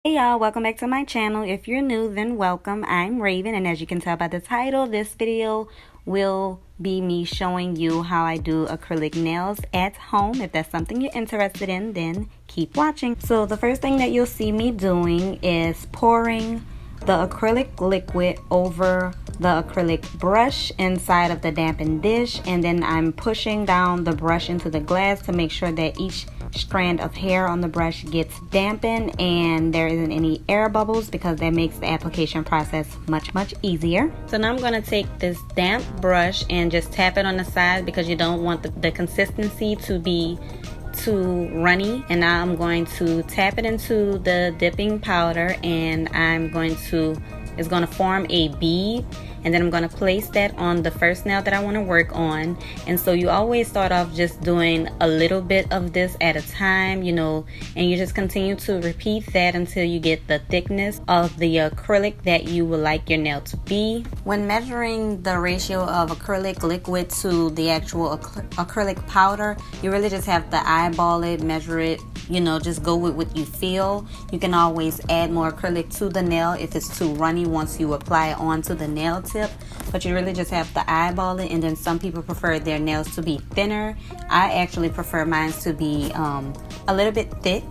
Hey y'all, welcome back to my channel. If you're new, then welcome. I'm Raven, and as you can tell by the title, this video will be me showing you how I do acrylic nails at home. If that's something you're interested in, then keep watching. So the first thing that you'll see me doing is pouring the acrylic liquid over the acrylic brush inside of the dampened dish, and then I'm pushing down the brush into the glass to make sure that each strand of hair on the brush gets dampened and there isn't any air bubbles, because that makes the application process much easier. So now I'm going to take this damp brush and just tap it on the side, because you don't want the consistency to be too runny. And now I'm going to tap it into the dipping powder, and it's going to form a bead, and then I'm going to place that on the first nail that I want to work on. And so you always start off just doing a little bit of this at a time, and you just continue to repeat that until you get the thickness of the acrylic that you would like your nail to be. When measuring the ratio of acrylic liquid to the actual acrylic powder, you really just have to eyeball it, measure it, just go with what you feel. You can always add more acrylic to the nail if it's too runny once you apply it onto the nail tip, but you really just have to eyeball it. And then some people prefer their nails to be thinner. I actually prefer mine to be a little bit thick.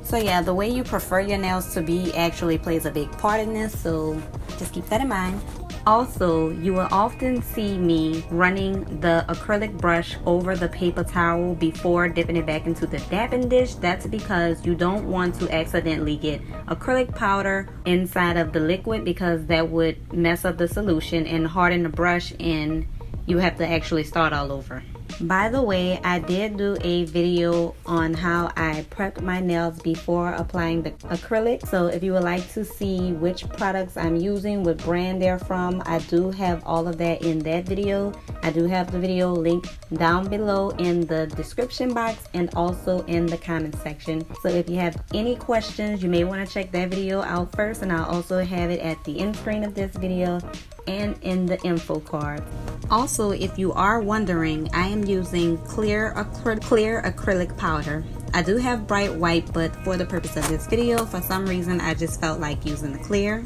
So yeah, the way you prefer your nails to be actually plays a big part in this, so just keep that in mind. Also, you will often see me running the acrylic brush over the paper towel before dipping it back into the dampened dish. That's because you don't want to accidentally get acrylic powder inside of the liquid, because that would mess up the solution and harden the brush, and you have to actually start all over. By the way, I did do a video on how I prepped my nails before applying the acrylic. So if you would like to see which products I'm using, what brand they're from, I do have all of that in that video. I do have the video linked down below in the description box and also in the comment section. So if you have any questions, you may want to check that video out first, and I'll also have it at the end screen of this video and in the info card. Also, if you are wondering, I am using clear acrylic powder. I do have bright white, but for the purpose of this video, for some reason I just felt like using the clear.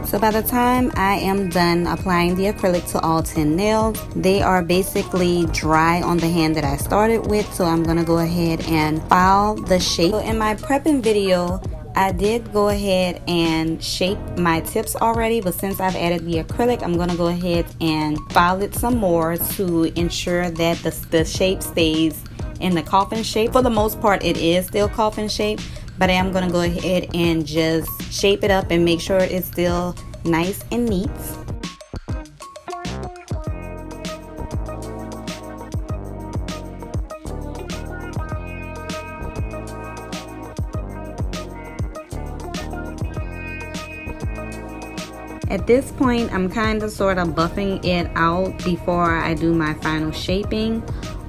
So by the time I am done applying the acrylic to all 10 nails, they are basically dry on the hand that I started with. So I'm going to go ahead and file the shape. So in my prepping video, I did go ahead and shape my tips already, but since I've added the acrylic, I'm going to go ahead and file it some more to ensure that the shape stays in the coffin shape. For the most part, it is still coffin shape, but I am going to go ahead and just shape it up and make sure it's still nice and neat. At this point, I'm kind of sort of buffing it out before I do my final shaping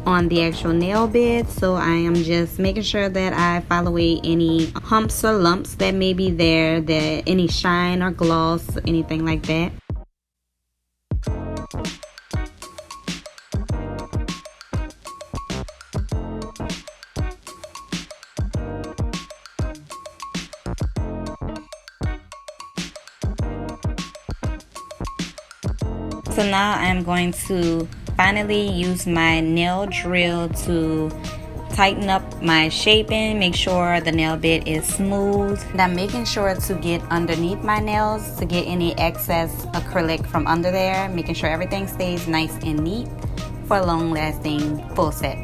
on the actual nail bed. So I am just making sure that I file away any humps or lumps that may be there, that any shine or gloss, anything like that. So now I'm going to finally use my nail drill to tighten up my shaping, make sure the nail bed is smooth. And I'm making sure to get underneath my nails to get any excess acrylic from under there, making sure everything stays nice and neat for a long lasting full set.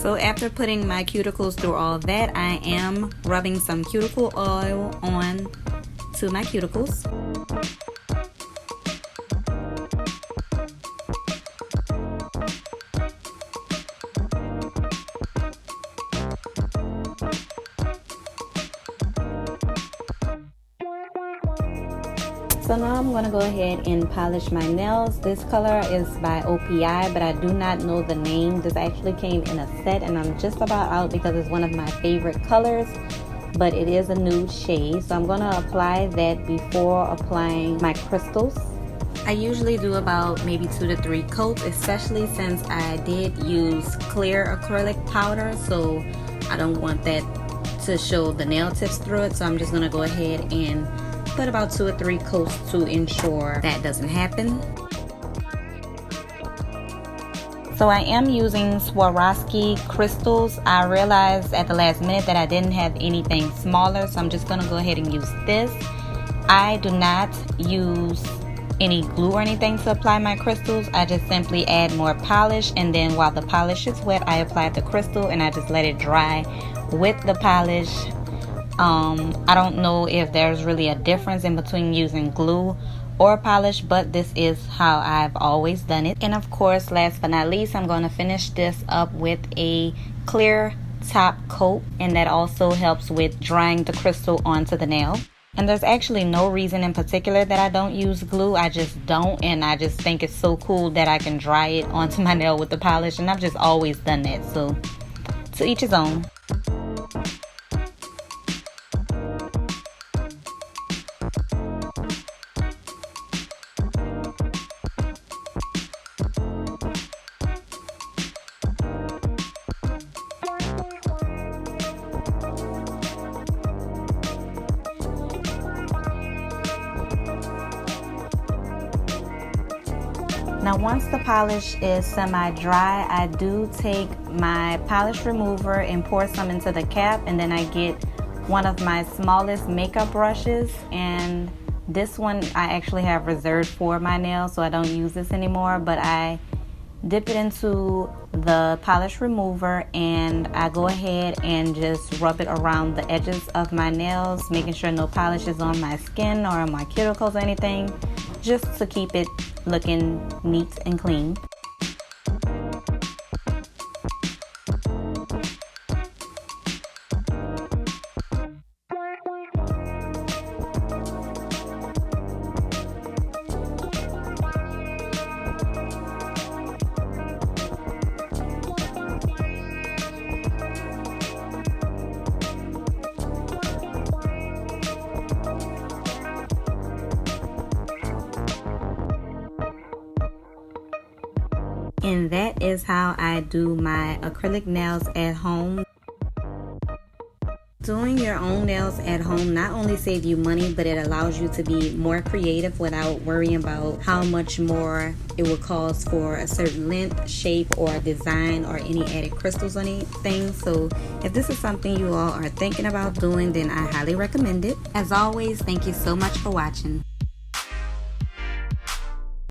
So after putting my cuticles through all that, I am rubbing some cuticle oil on to my cuticles. So now I'm going to go ahead and polish my nails. This color is by OPI, but I do not know the name. This actually came in a set and I'm just about out because it's one of my favorite colors, but it is a nude shade. So I'm going to apply that before applying my crystals. I usually do about maybe 2 to 3 coats, especially since I did use clear acrylic powder, so I don't want that to show the nail tips through it. So I'm just going to go ahead and put about 2 or 3 coats to ensure that doesn't happen. So I am using Swarovski crystals. I realized at the last minute that I didn't have anything smaller, so I'm just going to go ahead and use this. I do not use any glue or anything to apply my crystals. I just simply add more polish, and then while the polish is wet, I apply the crystal and I just let it dry with the polish. I don't know if there's really a difference in between using glue or polish, but this is how I've always done it. And of course, last but not least, I'm going to finish this up with a clear top coat, and that also helps with drying the crystal onto the nail. And there's actually no reason in particular that I don't use glue. I just don't, and I just think it's so cool that I can dry it onto my nail with the polish, and I've just always done that. So to each his own. Now once the polish is semi-dry, I do take my polish remover and pour some into the cap, and then I get one of my smallest makeup brushes, and this one I actually have reserved for my nails, so I don't use this anymore, but I dip it into the polish remover and I go ahead and just rub it around the edges of my nails, making sure no polish is on my skin or on my cuticles or anything, just to keep it looking neat and clean. And that is how I do my acrylic nails at home. Doing your own nails at home not only saves you money, but it allows you to be more creative without worrying about how much more it will cost for a certain length, shape, or design, or any added crystals or anything. So if this is something you all are thinking about doing, then I highly recommend it. As always, thank you so much for watching.